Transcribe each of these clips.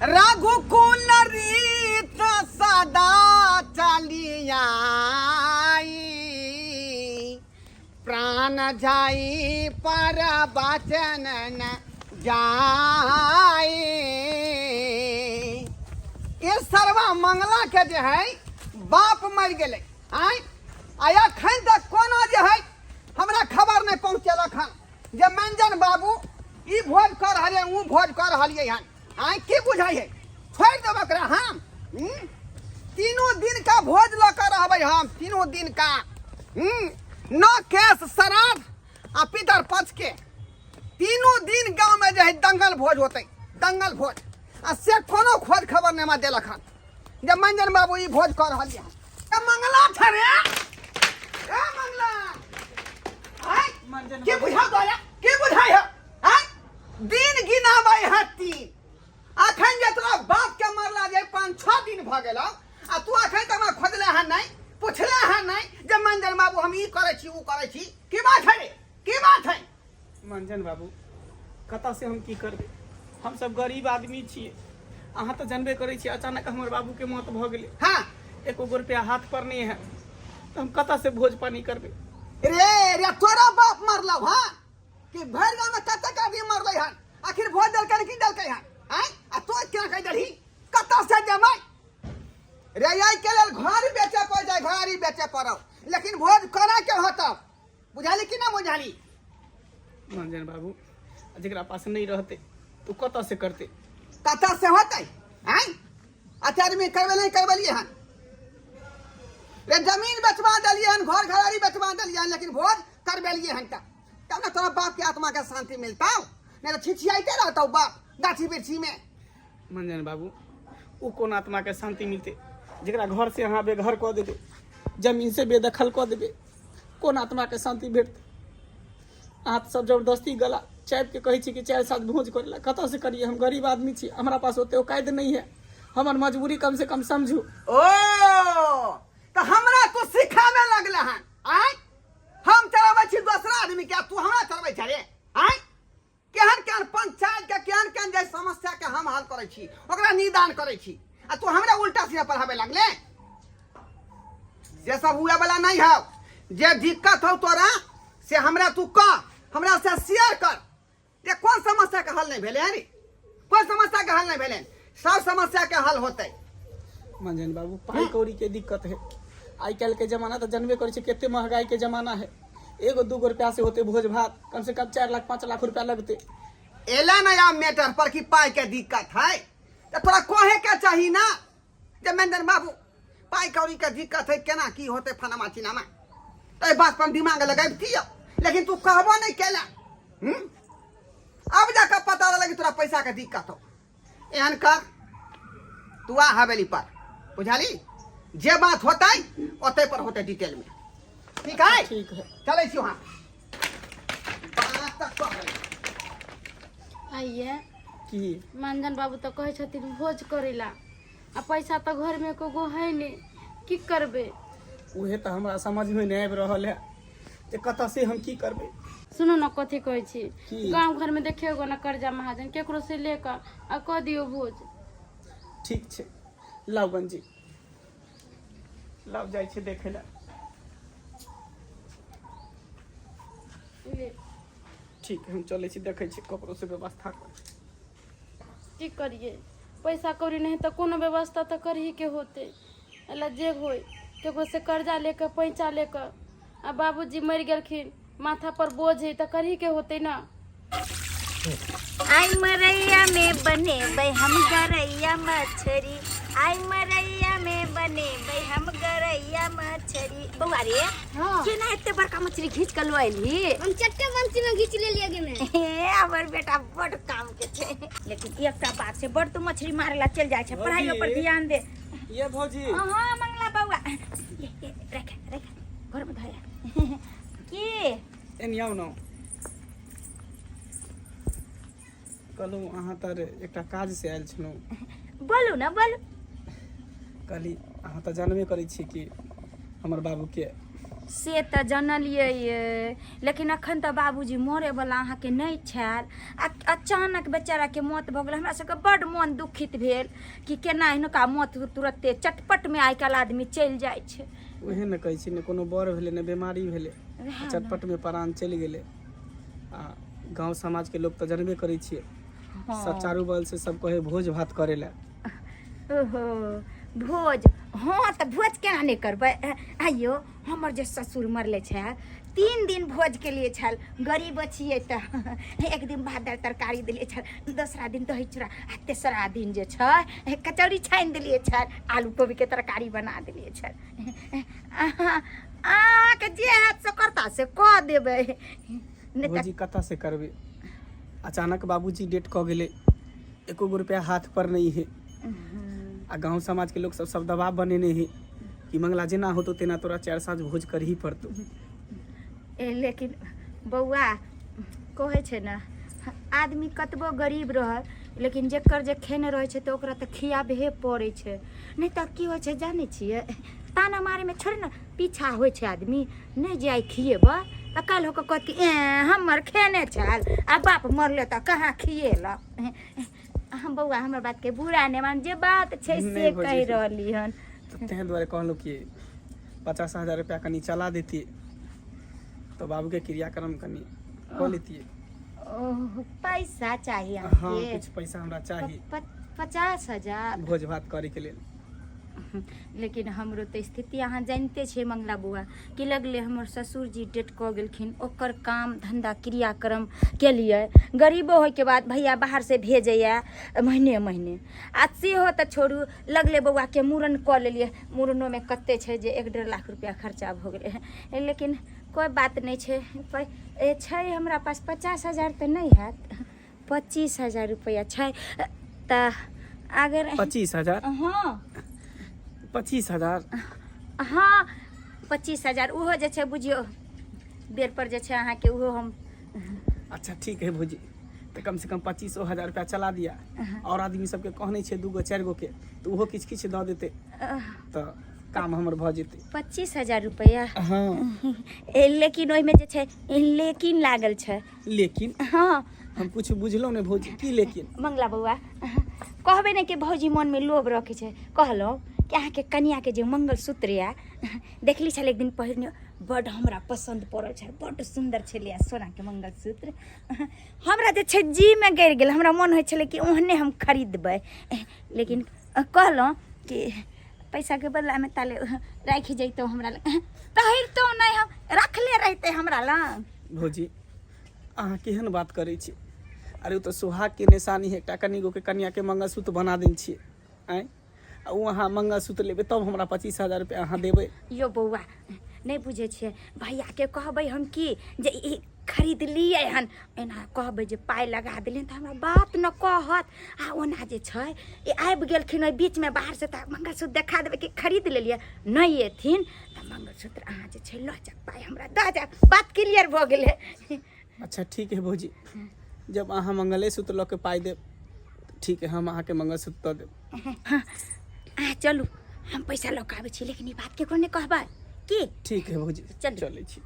रघुकुल रीत सदा चलियाई प्राण जाई पर बचन न जाई। ये सर्वा मंगला के जो है बाप मर गए आया खन तक कोनो जो है हमरा खबर नहीं पहुँचल खन जे मंजन बाबू ई भोज कर रहे ऊ भोज कर रही हन की बुझाई है छोड़ देव कर हम तीनों दिन का भोज ल कर रहबै हम तीनों दिन का न केस श्राद्ध आ पितर पक्ष के तीनों दिन गांव में जो है दंगल भोज होते दंगल भोज आ से कोनो खोज खबर नहीं देलक हन जब मंजन बाबू ई भोज कर रही है मंगला छे ए मंगला मंजन के बुझा दया के बुझाई है दिन गिनाबै है तीन अखन जे तोरा बाप के मरला जे 5-6 दिन भ गेल आ तू अखन तक हमरा खोजले है नहीं पूछले है नहीं जे मंजन बाबू हम ई करे छी ऊ करे छी की बात है रे की बात है मंजन बाबू कतऽ से हम की करबै हम सब गरीब आदमी छियै अहाँ तऽ जानबे करै छी अचानक हमर बाबू के मौत भ गेलै हां एको गो रुपया हाथ पर नहीं है तो हम कतऽ से भोज पानी करबै रे रे तोरा बाप मरला हां कि भर गांव में कत आदमी मरलै हन आखिर भोज दलकै कि दलकै हन आ तो क्या कह दही कतऽ से जमै रे आई के लेल घर बेचे पड़ जाए घर ही बेचे पड़ो लेकिन भोज करा के होता बुझाली कि ना बुझाली मंजन बाबू जकरा पास नहीं रहते तो कतऽ से करते कतऽ से होते अच्छा आदमी करबे नहीं करबलिए हन रे जमीन बेचवा दलिए हन घर घरारी बेचवा दलिए हन लेकिन भोज करबेलिए हन तब ना तोरा बाप के आत्मा के शांति मिलता नहीं तो छिछियाते रहता बाप गाछी बिरछी में मंजन बाबू वो कौन आत्मा के शांति मिलते जकरा घर से अहाँ बेघर कऽ देबै जमीन से बेदखल कऽ देबै कौन आत्मा के शांति भेटतै अहाँ सब जबरदस्ती गला चाप के कहै छी कि 4 साथ भोज करे ला कतऽ से करिए हम गरीब आदमी छी हमारा पास ओते औकात नहीं है हमर मजबूरी कम से कम समझू ओ तो हमरा तू सिखावे लगले हन हम चलाबै छी दूसरा आदमी के तू हमरा चलाबै छ रे केहन केहन पंचायत के केहन केहन जे समस्या के हम हल करै छी ओकरा निदान करै छी आ तू हमरा उल्टा सीधा पढ़ावे लगले जे सब हुए वाला नहीं है जे दिक्कत हो तोरा से हमरा तू कह हमरा से शेयर कर ये कौन समस्या के हल नहीं भेले रे कोई समस्या के हल नहीं भेले सब समस्या के हल होते मंजन बाबू पाई कौड़ी के दिक्कत है आई काल के जमाना तो जानबे करै छी केते महंगाई के जमाना है एगो 2 रुपया से होते भोज भात कम से कम 4 लाख 5 लाख रुपया लगते एला नया मैटर पर की पाई के दिक्कत है तो तोरा कहे के चाहिए ना जे मंजन बाबू पाई कौड़ी के दिक्कत है केना की होते फनामा चिनामा तो बात पर दिमाग लगाबितियो लेकिन तू कहबो नहीं केला अब जाकर पता लगे तोरा पैसा के दिक्कत हो एहन कर तू आ हवेली पर बुझाली जे बात होता ओते पर होते डिटेल में ठीक है चले छी वहां बात तक कर आइए की मंजन बाबू तो कहे छथिन भोज करेला आ पैसा तो घर में कोगो है नहीं की करबे उहे तो हमरा समझ में नहीं आबि रहल है जे कतऽ से हम की करबै सुनो न कथी कहै छी की? गांव घर में देखियो ना कर्जा महाजन केकरो से लेकर आ कह दियो भोज ठीक छै लाउ गंजी लाउ जाइ छै देखे ला ले ठीक हम चले छी देखे छी ककरो से व्यवस्था कर की करिए पैसा कौड़ी नहीं तो कोनो व्यवस्था तो कर ही के होते अल्लाह जे होय केकरो से कर्जा लेकर पैसा लेकर आ बाबूजी मर गेलखिन माथा पर बोझ है तो कर ही के होते ना आई मरैया में बने भाई हम गरैया मछरी आई मरैया में बने भाई हम गरैया मछरी बउआ रे हाँ। के ना एते बड़का मछली खींच के लइली हम चट्टे बंसी में खींच ले लिया गेने हे हमर बेटा बड़ काम के छे लेकिन एकटा बात से बड़ तू मछली मारेला चल जाय छे पढ़ाई पर ध्यान दे ये भौजी हां मंगला बउआ रख रख घर में धाया की एनियाउ न कहलू अहाँ तर एकटा काज से आयल छलहुँ बोलू ना बोलू कहली अहाँ तऽ जानबे करै छी कि हमर बाबू के से तऽ जानलियै ये, लेकिन अखन तऽ बाबूजी मरे वाला अहाँके नहीं छल। अचानक बेचाराके मौत भऽ गेल। हमरा सबके बड्ड मोन दुखित भेल कि केना हिनका मौत तुरत्ते चटपट में आइ काल्हि आदमी चलि जाइ छै। उहे न कहै छी, ने कोनो बर भेलै ने बीमारी भेलै, चटपट में प्राण चलि गेलै। आ गांव समाज के लोग तो जानबे करै छियै, चारू बगल से सब कहे भोज भात करे ला। ओहो भोज, हाँ तऽ भोज केना नहीं करबै। आइयो हमर जे ससुर मरले छै 3 दिन भोज के लिए छल। गरीब छियै तऽ एक दिन भात दालि तरकारी देलियै छल, दोसरा दिन दही चूड़ा, आ तेसरा दिन जे छै कचौड़ी छानि देलियै छल, आलू कोबी के तरकारी बना देलियै छल। अहाँके जे हैत से करता से कह देबै। भोजी कतऽ से करबै? अचानक बाबूजी डेट कऽ गेलै, एको गो रुपया हाथ पर नहीं है। आ गांव समाज के लोग सब दबाव बनेने है कि मंगला जेना होतो तेना तोरा 4 साँझ भोज कर ही पड़तो। लेकिन बौआ कहै छै ने, आदमी कतबो गरीब रहल लेकिन जेकर जे खेने रहै छै तऽ ओकरा तऽ खियाबहे पड़ै छै। नहीं तऽ की होइ छै जानै छियै, ताना मारे में छोड़े ने पीछा होइ छै आदमी। नहीं जे आइ खिएबै तऽ काल्हि होकर कहत कि हमर खेने छल आ बाप मरले तऽ कहाँ खिएलक। हम बौआ हमर बात के बुरा नहीं मान, जे बात छै से कहि रहली हन। तें दुआरे कहलहुँ कि 50,000 रुपया कनी चला देतिए तो बाबू के क्रियाक्रम कनी कऽ लेतिए। पैसा चाहिए हाँ, अहाँके? कुछ पैसा हमरा चाहिए 50,000 भोज भात करे के लेल। लेकिन हमरो तो स्थिति अहाँ जानते छे मंगला बुआ कि लगले हमर ससुर जी डेट कऽ गेलखिन, ओकर काम धंधा क्रियाक्रम के लिए गरीबो होय के बाद भैया बाहर से भेजैया महीने महीने। आ सेहो तऽ छोड़ू, लगले बौआ के मूड़न कऽ लेलिए, मूड़नो में कते छै जे 1-1.5 लाख रुपया खर्चा भऽ गेलै है। लेकिन कोई बात नहीं छै हमरा पास 50,000 तऽ नहीं हैत, 25,000 रुपया छै। तऽ अगर 25,000? हाँ 25,000? हाँ 25,000 उहो जे छै बुझियो बेर पर जे छै अहाँके उहो हम। अच्छा ठीक है भोजी, तो कम से कम 25,000 रुपया चला दिया। और आदमी सबके कहने छे 2 गो 4 गो के, तो उहो किछ किछ दऽ देते तो काम हमर भऽ जेते। 25,000 रुपया? हाँ लेकिन ओहिमे जे छै लेकिन लागल छै। लेकिन? हाँ हम कुछ बुझलौं ने भौजी, की लेकिन? मंगला बौआ कहबे नहीं कि भौजी मन में लोभ रखे छै। कहलौं कि अहाँके कनिया के जे मंगलसूत्र या देखली छल एक दिन पहिरने, बड हमरा पसंद पड़ल छै, बड सुंदर छलै सोना के मंगलसूत्र। हमरा जे छै जी में गड़ गेल, हमरा मन होइ छलै कि ओहने हम खरीदबै। लेकिन कहलौं कि पैसा के बदला में ताले राखि जैतो हमरा लग, पहिरतो नहीं हम रखले रहते हमरा लग। भौजी अहाँ केहन बात करै छी? अरे ओ तो सुहाग के निशानी है, एकटा कनिगो के कन्या के मंगलसूत्र बना देन छियै। आँय उ अहाँ मंगलसूत्र लेबै तब हमरा 25,000 रुपया अहाँ देबै? यो बौआ नहीं बुझे छियै, भैया के कहबै हम की जे ई खरीद लिए हन, एना कहबै जे पाई लगा देलियन तऽ हमरा बात न कहत। आ ओना जे छै ई आबि गेलखिन ओहि बीच में बाहर से तऽ मंगलसूत्र देखा देबै कि खरीद लेलिए। नहीं एथिन तऽ मंगलसूत्र अहाँ जे छै लऽ जाब, पाई हमरा दऽ जाब, बात क्लियर भऽ गेलै। अच्छा ठीक है भौजी, जब अहाँ मंगले सूत्र लऽ के पाई देब, ठीक है हम अहाँके मंगलसूत्र दऽ देब। चलू हम पैसा लऽ के आबै छी, लेकिन ई बात केकरो नहीं कहबै की? ठीक है भौजी चलू। चलै छी।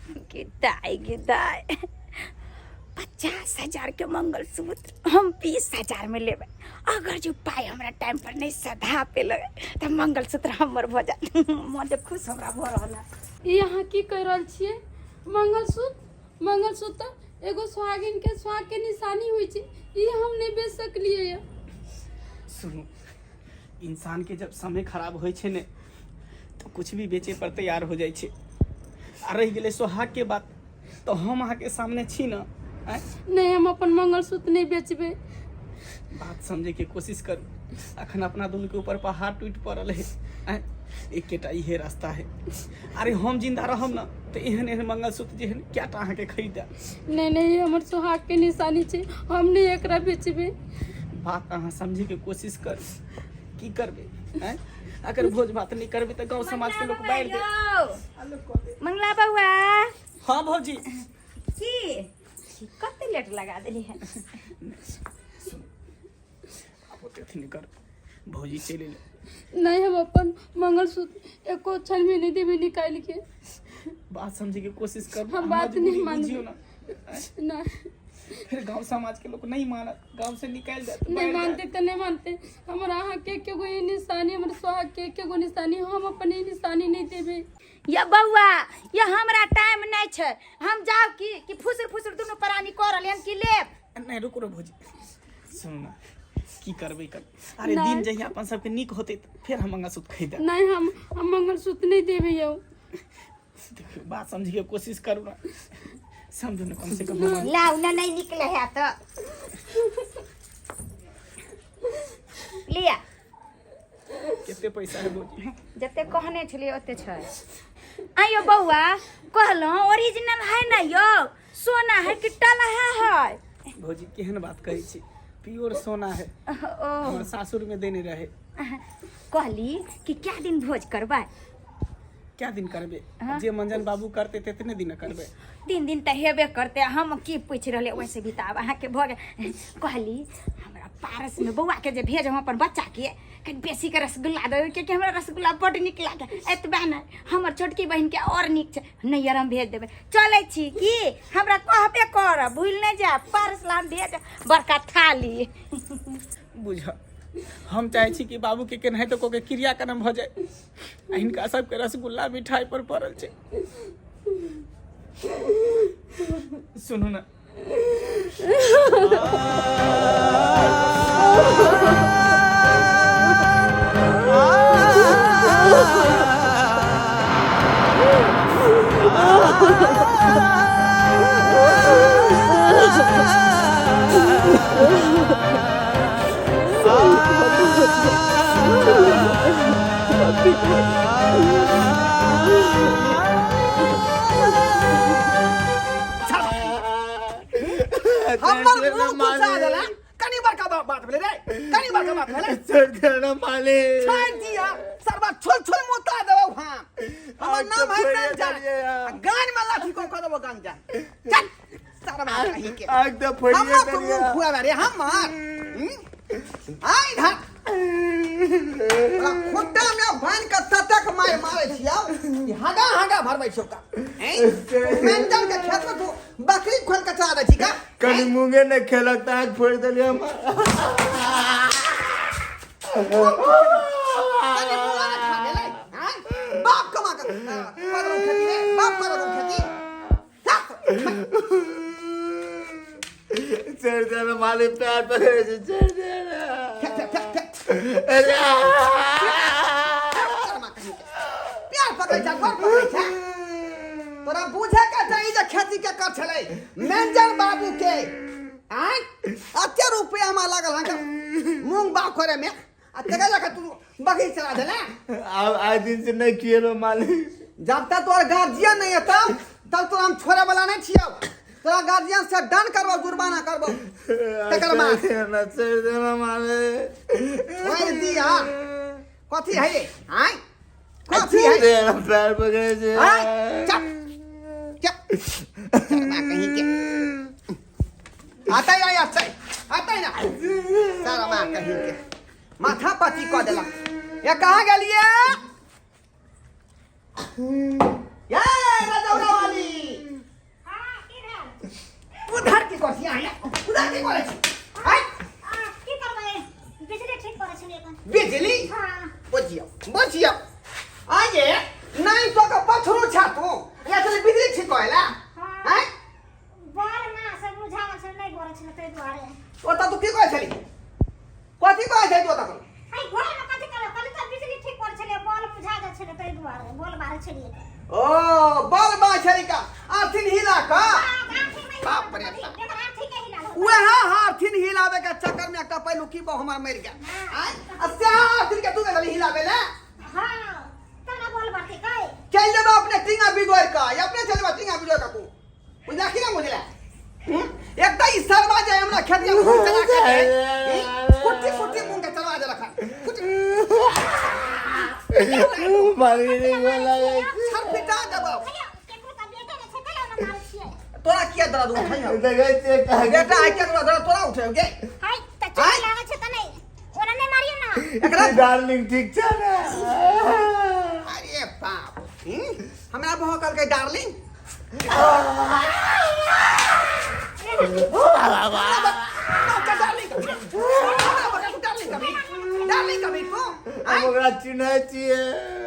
गिदाई 50,000 के मंगलसूत्र हम 20,000 में लेबै। अगर जो पाई हमरा टाइम पर नहीं सधा पे लगे तो मंगलसूत्र हमर भऽ जात। मन खुश हमरा भऽ रहल है। ई अहाँ की कह रहल छियै? मंगलसूत्र एगो सुहागिन के सुहाग के निशानी होइ छै, ई हम नहीं बेच सकलिए। सुनू, इंसान के जब समय खराब होइ छै ने तो कुछ भी बेचे पर तैयार हो जाइ छै। आ रहि गेलै सुहाग के बात, तो हम अहाँके सामने छी न। नहीं हम अपन मंगलसूत्र नहीं बेचबे। बात समझे के कोशिश करू, अखन अपना दुनू के ऊपर पहाड़ टूट पड़ल है। एकेटा इहे रास्ता है। अरे हम जिंदा रहब न तो एहन एहन मंगलसूत्र जेहन क्या टा अहाँके खरीदा। नहीं हमर सुहाग के निशानी छै, हम नहीं एकरा बेचबे। बात अहाँ समझे के कोशिश करू, की करबे? अगर भोज भात नहीं करबे तो गांव समाज के लोग बाहर दे। मंगला बउआ हाँ भौजी की कते लेट लगा देली है? अब ओते अथी नहीं कर, भौजी चले ले। नहीं हम अपन मंगलसूत्र एको क्षण में नहीं देवी निकाल के। बात समझे की कोशिश कर। हम बात नहीं बुझियो ना। ना फिर गांव समाज के लोग नहीं माना, गांव से निकाल जाते। नहीं मानते तो नहीं मानते। हमारा आहाँ के गो ये निशानी, हमारे सुहाग के गो निशानी, हम अपन ये निशानी नहीं देवे। या बउआ या हमरा टाइम नहीं छै, हम जाओ कि फुसर फुसर दोनों प्राणी करल हम की लेब। नहीं रुको रे भौजी, सुन ना की करबे कर। अरे दिन जहिया अपन सबके निक होते फिर हम मंगलसूत्र खरीद। नहीं हम मंगलसूत्र नहीं देवे यो। देखियो बात समझे के कोशिश करू ना, समझो ना कम से कम। लाउ ना नहीं निकले है तो लिया। कितने पैसा है भौजी? जते कहने छलिए ओते छै। आयो बउआ कहलो ओरिजिनल है ना यो, सोना है कि टला है। भौजी केहन बात कहै छी, प्योर सोना है। हमर सासुर में देने रहे। कहली कि क्या दिन भोज करबै। क्या दिन करबे? जे मंजन बाबू करते थे इतने दिन करबे। 3 दिन तो हेबे करते। हम की पूछ रहे वैसे भी तब अहाँ के भोग। कहली हमरा पारस में बउआ के जे भेज हम अपन बच्चा के कहीं बेसी के रसगुल्ला दे, क्योंकि हमरा रसगुल्ला बड़ निक लागे। एतबे न हमर छोटकी बहन के और निक छै, नैयर हम भेज देबे। चलै छी की हमरा कहबे कर, भूल नहीं जा। पारस ला भेज बड़का थाली। बुझा हम चाहे छी कि बाबू के केनाहितो को के क्रियाक्रम भ जाए। हिनका सबके रसगुल्ला मिठाई पर पड़ल छै। सुनू ना हमर मुंह गुस्सा जाला। कनी बड़का बात भेले रे, कनी बड़का बात भेले। सरदार माले छोड़ दिया सरबा, छोड़ छोड़ मुता देबो हम। हमर नाम है गंजा। गान में लाठी को कर देबो गंजा। चल सरबा कहीं के आग द फड़िए हम तो मुंह फुआ रे हमर। आई धा खुट्टा में बांध के ततक मारे छिया। हगा हगा भरबै छौ का। मेंटल के खेत में तू बकरी खोल के चला दै छी का। कनी मुंगे न खेलक त आग फोड़ देलिए हम। कनी मुंगा न खा गेलै। हैं बाप कमा के पगरो खेती रे, बाप पगरो खेती। सरदार माले प्यार पकड़े से सरदार। अरे प्यार पकड़ै छ, घर पकड़ै छ। तोरा बुझे के चाही जे खेती के कर छलै मेंजर बाबू के। आय अत्ते रुपया में लागल हन मूंग बाग करे में। आ तेगा लगा तू बकरी चला देला। अब आज दिन से नहीं किए माले। जब तक तोर गार्जियन नहीं है तब तो हम छोड़े वाला नहीं छिया। तोरा गार्जियन से दंड करबो, जुर्माना करबो। तकर बाद सरदार माले ओए दिया कथी है ये? आय कथी है? तेरा पैर पकड़े से। आय चप चप ना कहीं के आता ही आया छै, आता ही ना सारा मां कहीं के माथा पची क देला। ये कहां गेलिए? ये राजौरा वाली उधर की करसी आया, उधर की करे छी। आय की करबै? बिजली ठीक करे छलिए अपन। बिजली हां बुझियो आये नहीं तो का पथरू छातू या चले बिजली ठीक होइला। हैं बार ना से बुझावा से नहीं करे छले तै दुआरे। ओता तू की कहै छली? कथी कहै छै तू ओता? आई घर में कथि करे? कल तो बिजली ठीक करे छले, बॉल बुझा जा छले तै दुआरे, बॉल बारे छलिए। ओ बल बा छली का आथिन हिला का। बाप रे बाप। एकर आंखी के हिला लो। उहे हाथिन हिलावे के चक्कर में एकटा पहिलू की बहु हमर मर गया। आय अस्या हाथिन के तू गली हिलावे ले। हां तना बॉल बाटे काय चल जब अपने टिंगा बिगोर का या अपने चलवा टिंगा बिगोर का तू बुझला कि ना बुझला। एकटा ई सरवा जाय हमरा खेत में मुंह चला के कुट्टी कुट्टी मुंह के चलवा दे रखा कुट्टी मारे नहीं बोला सर पिटा देबो। केकरो का बेटा ने छकला ना मार छिए। तोरा किया दर्द उठाई हो देखै छै बेटा आइ के तोरा उठे गे। हाय त चोट लागे छ त नहीं ओरा नहीं मारियो ना एकरा डार्लिंग ठीक छै ने अरे बाप हमरा बहु कल के डार्लिंग डार्लिंग कभी को हम ओकरा चिन्है छियै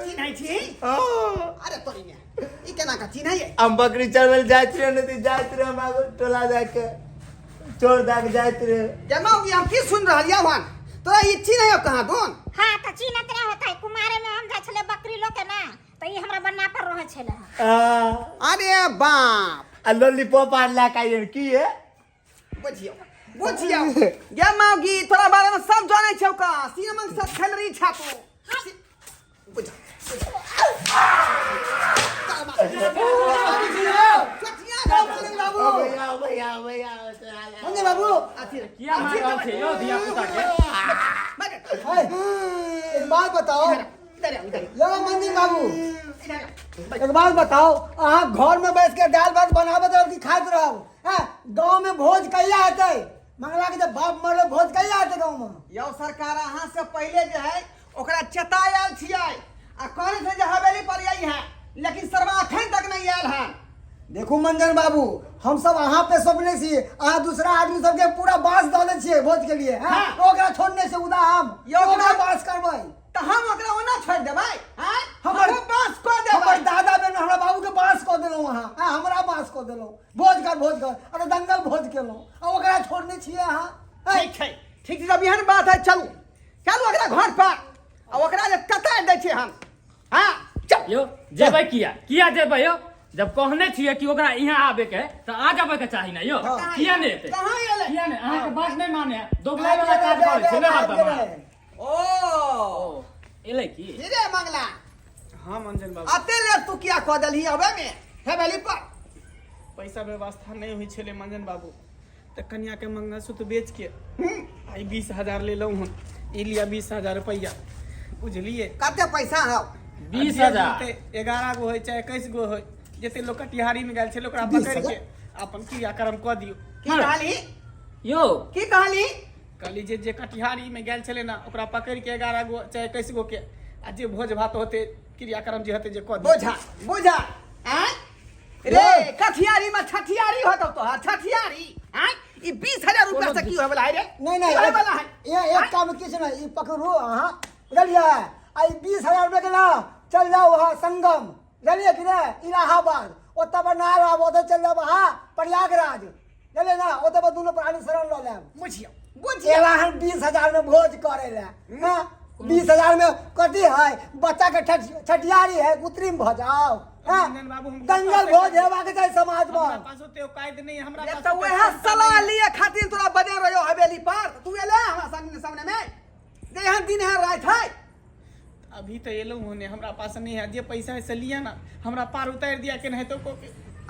चिन्है छी अरे तोरी ने ई केना का चिन्है हम बकरी चरबै जाइत रहे ने जाइत रहे हम आगू टोला जाके चोर दाग जाइत रहे जमाओगी हम की सुन रहलिया हन तोरा ई चिन्है कहां दोन हाँ तो चिन्हत रहे होतै कुमारे में हम जाइ छले बकरी लोग के ना तो ई हमरा बन्ना पर रहे छले अरे बाप आ लॉलीपॉप आर ला के की है बुझियो जमाओगी तोरा बारे में सब जानै छौ का सिनेमा के साथ खेल रही छापो बुझ मंजन बाबू किया मार रहल छै यो धिया पुता के एक बात बताओ यो मंदिर बाबू एक बात बताओ अहाँ घर में बैठ के दाल भात बनाबत रहो कि खाइत रहो गांव में भोज कहिया हेतै मंगला के जब बाप मरले भोज कहिया हेतै गांव में यो सरकार अहाँ से पहले जो है ओकरा चतायल छियै आ कहै छै जे हवेली पर आई है लेकिन सरवा अखन तक नहीं आयल है देखू मंजन बाबू हम सब अहाँ पे सपने छी अहाँ दूसरा आदमी सबके पूरा बांस दले छियै भोज के लिए हाँ। ओकरा छोड़ने से उदा हम ओकरा बांस करबै तो हम ओकरा ओना छोड़ देबै हैं हमर हमर पास को हमर देबै दादा बहन हमरा बाबू के बांस को देलौ अहाँ हमरा बांस को देलौ भोज कर अरे दंगल भोज केलौ आ ओकरा छोड़ने छियै अहाँ ठीक छै जब एहन बात है चलू चलू ओकरा घर पर आ ओकरा जे कतै दै छै हम हां चल यो जेबै किया जेबै यो जब कहने छियै कि ओकरा यहाँ आबे के तो आ जाबे के चाही ना यो किया नहीं एते कहां एलै किया नहीं अहाँ के बात नहीं माने दोगला वाला काज करे छै ना हरदम ओ एले की धीरे मंगला हाँ मंजन बाबू अते ले तू किया कह देलही अबे में हवेली पर पैसा व्यवस्था नहीं हुई छले मंजन बाबू तो कन्या के मंगलसूत्र बेच के आई 20,000 ले लऊं हम ई लिया 20,000 रुपया बुझलिए कते पैसा है 20,000 11 गो है चाहे 21 गो है जते लोग कटिहारी में गेल छले ओकरा पकड़ के अपन क्रियाक्रम क दियो की कहली यो की कहली कहली जे कटिहारी में गेल छले ना ओकरा पकड़ के 11 गो चाहे 21 गो के आ जे भोज भात होते क्रियाक्रम जे होते जे क दियो बुझा हैं रे कठियारी में छठियारी होतो तो छठियारी हैं ई 20,000 रुपया से की होय वाला है रे नहीं होय वाला है ये एक काम किछ नहीं ई पकड़ो अहाँ बुझलिए आई 20,000 रुपया के ना चल जाओ वहाँ संगम बुझलिए कि नहीं इलाहाबाद ओतऽ पर ना रहब ओतऽ चल जाब अहाँ प्रयागराज बुझलिए ना ओतऽ पर दुनू प्राणी शरण लऽ लेब बुझियो एला हम 20,000 में भोज करे ले 20,000 में कथी है बच्चा के छठियारी है कृत्रिम भोज आओ मंजन बाबू हम दंगल भोज हेबाक चाही समाज हमरा में पास ओते कायद नहीं हमरा ये पास तो वह सलाह लिए खातिर तोरा बने रहो हवेली पर तू एले हमरा सामने में जे यहाँ दिन है रात है अभी तो एलो होने हमरा पास नहीं है जे पैसा से लिया ना हमरा पार उतार दिया के नहीं तो को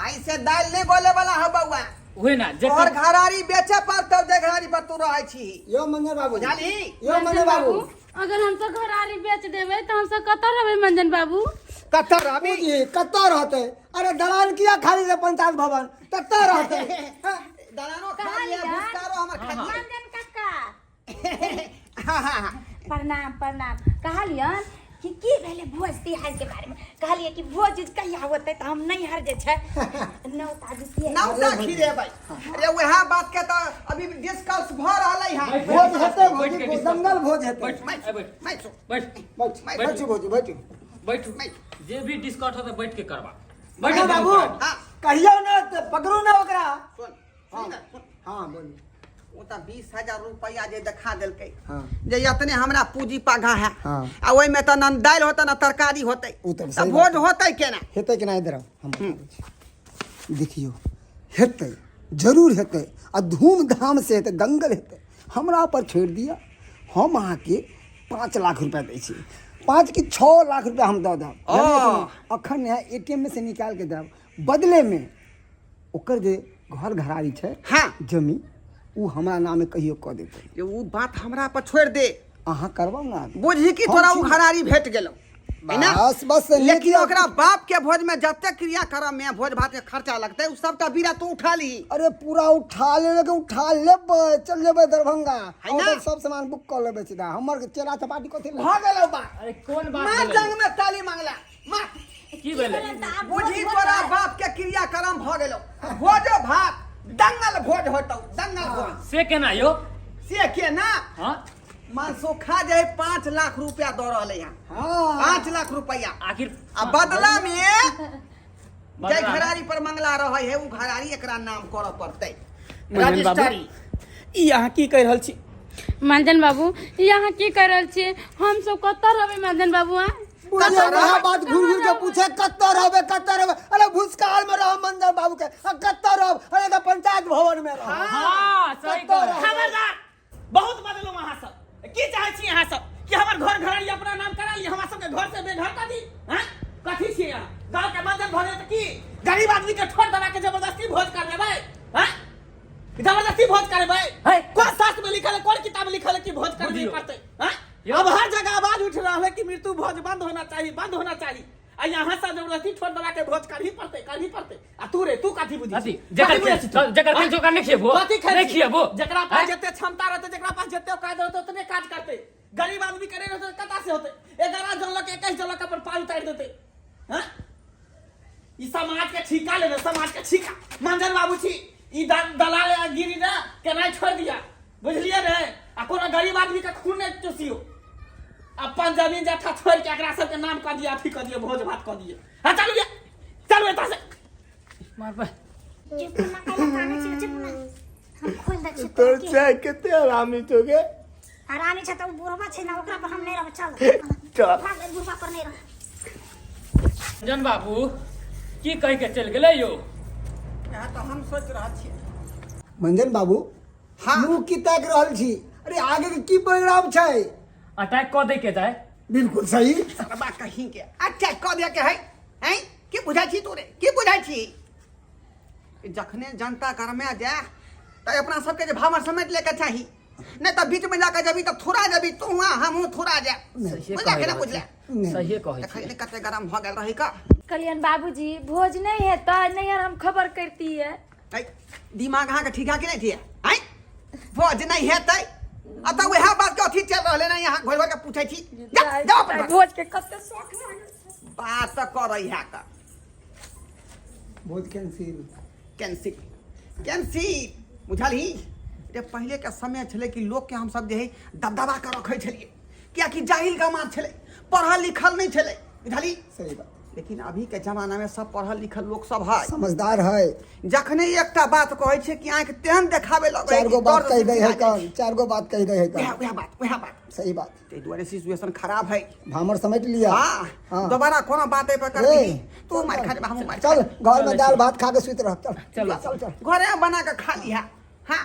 ऐसे दाल नहीं बोले वाला है बउआ ओहे ना जे और घरारी बेचे पर तब जे घरारी पर तू रहै छी यो मंजन बाबू जानी यो मंजन बाबू अगर हमसे घरारी बेच देबै तो हमसे कतऽ रहबै मंजन बाबू कत्तर रवि जी कत्ता रहते अरे दलाल किया खाली से पंचायत भवन तत्ता रहते दलानो खा लिया भुस्कारो हमर खा लिया मंजन काका हां प्रणाम कहलियन कि भेले भोज तिहार के बारे में कहलिए कि भोज कहिया होते तो हम नहीं हर जे छै नौता दिसिए नौता खिरे भाई अरे वह बात के तो अभी डिस्कस भ रहलै है भोज हेते भोज दंगल भोज हेते बैठ बैठ भोज बैठ जे भी डिस्कस होता बैठ के करवा मंजन बाबू हां कहियो ना पकड़ू ना ओकरा सुन हां बोली वो तो 20,000 रुपया जे दिखा देलकै हाँ। जे इतने हमरा पूंजी पागा है हाँ। आ ओइ में त न दाल होता न तरकारी होतै उ तो त सही भोज होतै केना हेतै कि नहीं इधर हम देखियो हेतै जरूर हेतै आ धूमधाम से हेतै दंगल हेतै हमरा पर छोड़ दिया हम अहाँ के 5 लाख रुपया दै छी 5 की 6 लाख रुपया हम दऽ देब अखन एटीएम में से निकाल के देब बदले में ओकर जे घर घरारी छै हाँ जमीन उ हमरा नामे कहियो कह देते जे उ बात हमरा पर छोड़ दे अहाँ करबाऊ ना बुझी कि तोरा उ घरारी भेट गेलौ है ना? बस बस लेकिन ओकरा बाप के भोज में जते क्रियाक्रम में भोज भात के खर्चा लगते उ सबका बीरा तू उठा ली। अरे पूरा उठा ले उठा लेबै, चल जेबै दरभंगा, है ना? और सब सामान बुक कर लेबै सीधा। हमर चेरा चपाटी कथि ले भ गेलौ बा अरे कौन बात मां भेलै? जंग में ताली मांगला मां की भेलै? बुझी तोरा बाप के क्रियाक्रम भ गेलौ। भोज भात दंगल भोज होतौ, दंगल भोज से केना यो? से के ना हाँ मानसो खा जाए 5 लाख रुपया दो रहले यहाँ। हाँ 5 लाख रुपया आखिर आ बदला में बदला जय में? घरारी पर मंगला रहे है उ घरारी एकरा नाम करऽ पड़तै मंजन बाबू रजिस्ट्री। ई अहाँ की कहि रहल छी? मंजन बाबू यहाँ की कर रहल छियै? हम सब कतऽ रहबै मंजन बाबू? वह बात घूर घूर के पूछे कत्तर रहबे। अरे भूसकाल में रहो मंजन बाबू के, कत्तर रहो? अरे तो पंचायत भवन में रहो। हाँ सही कत्तर कह रहो। खबरदार, बहुत बदलू अहाँ सब। की चाहै छी अहाँ सब कि हमर घर घरारी अपना नाम करा ली, हमरा सबके घर से बेघर कर दी? हैं कथी छी अहाँ? गांव के मंजन भरे त की गरीब आदमी के ठोर दबा के जबरदस्ती भोज कर लेबै? हैं जबरदस्ती भोज करबै? है कौन शास्त्र में लिखल है, कौन किताब में लिखल है कि भोज करनी बुझियो। पड़ते? हैं यो। अब हर जगह आवाज उठ रहा है कि मृत्यु भोज बंद होना चाहिए, बंद होना चाहिए। आ यहाँ से जबरदस्ती ठोर दबा के भोज करही पड़ते। आ तू रे, तू कथी बुझी? अथी जकर खेल जोकर नहीं खिएबो, नहीं खिएबो। जकरा पास जते क्षमता रहते, जकरा पास जते औकात रहते उतने काज करते। गरीब आदमी करे रहते कता से होते? 11 जनलक 21 जनलक अपन पाल उतार देते। हैं ई समाज के ठीका ले, समाज के ठीका। मंजन बाबू छी ई दलाल गिरी ना के नहीं छोड़ दिया, बुझलिए रे? आ कोनो गरीब आदमी के खून नहीं चूसियो। अपन जमीन जथा छोड़ के एकरा सब के नाम कर दिया, अथी कर दिए, भोज भात कर दिए। हां चलू ये, चलू एता से। मार पे चिपुना काला काने छियै चिपुना हम खोल दै छियै तोर चाय कते आरामी छौगे। हरामी छ त उ बुढ़वा छै ना ओकरा पर हम नहीं रह चल चल भाग बुढ़वा पर नहीं रह। मंजन बाबू की कह के चल गेलै यो? यहाँ तो हम सोच रहा छियै मंजन बाबू हाँ। मुँह की ताक रहल छी? अरे आगे के की परिणाम छै? अटैक क दे के जाए। बिल्कुल सही। सरबा कहीं के अच्छा कह दिया के है हैं की बुझाई छी तोरे? की बुझाई छी? जखने जनता घर में जा त अपना सबके जे भावर समेट लेके चाही, नहीं तो बीच में जाकर जबी तो थोड़ा जबी तू हम थोड़ा जा सही बुझा के ना कहे बुझले सही कहे देखै कते गरम भ गेल रही का? कल्याण बाबूजी भोज नहीं है तो नहीं यार हम खबर करती है। है दिमाग अहाँ के ठीका कि नहीं थिए? हैं भोज नहीं हेतै अतः वह बात के अथी चल रहले ना यहाँ घोर घोर के पूछै छी। जा अपन घर। भोज के कते शौक लागल। बात तो कर रही है का बहुत कैंसिल। कैंसिल बुझली? रे पहले के समय छले कि लोग के हम सब जे है दबदबा कर रखे छलिए, क्या कि जाहिल गमार छले, पढ़ल लिखल नहीं छले, बुझली? सही बात। लेकिन अभी के जमाना में सब पढ़ल लिखल लोग सब है, समझदार है। जखने एकटा बात कहै छै कि आंख तेहन देखावे लगे 4 गो बात कह दे है कौन? 4 गो बात कह दे है कौन? वह बात सही बात। ते दुआरे सिचुएशन खराब है। भामर समेट लिया। हाँ हाँ। दोबारा कोनो बात पे कर ए, दी तू मार खा हम मार चल घर में दाल भात खा के सुत रह। चल चलो। चल चल। घरे में बना के खा लिया। हाँ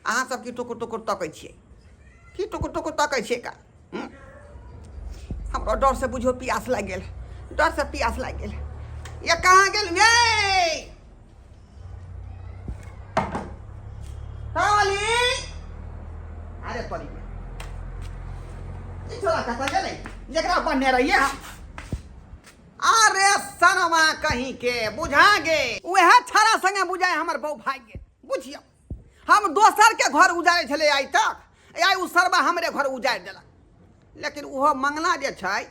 अहाँ सब की टुकुर टुकुर तकै छियै? की टुकुर टुकुर तकै छियै का? हमरो डर से बुझो प्यास लाग गेल, डर से प्यास लाग गेल। ये कहाँ गेल ये? कावली अरे तोरी ई छोरा कता गेलै जेकरा बनने रहिए हम? अरे सनमा कहीं के बुझा गे वह छाड़ा संगे बुझाए हमर बहु भाग गेल। बुझियो हम दोसर के घर उजारे छले आई तक, आई उ सरबा हमरे घर उजाड़ देलक। लेकिन उहो मंगला जे छै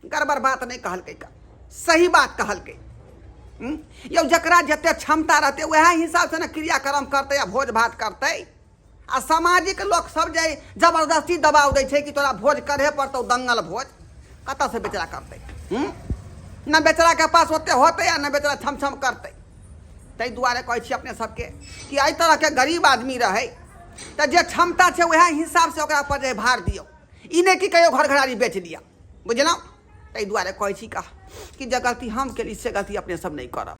गड़बड़ बात नहीं कहलकै का, सही बात कहलकै। यौ जकरा जते क्षमता रहते वह हिसाब से न क्रियाक्रम करते या भोज भात करते। आ सामाजिक लोग सब जे जबरदस्ती दबाव दै छै कि तोरा भोज करे पड़तौ, दंगल भोज कतऽ से बेचारा करते? न बेचारा के पास ओते होते या न बेचारा छम करते। ताहि दुआरे कहै छी अपने सबके कि एहि तरह के गरीब आदमी रहे तो जे क्षमता छै वह हिसाब से ओकरा पर जे भार दियौ, ई नहीं कि कहियो घर घरारी बेच दिया, बुझलहुँ? ताहि दुआरे कहै छी कि जे गलती हम केली से गलती अपने सब नहीं करब।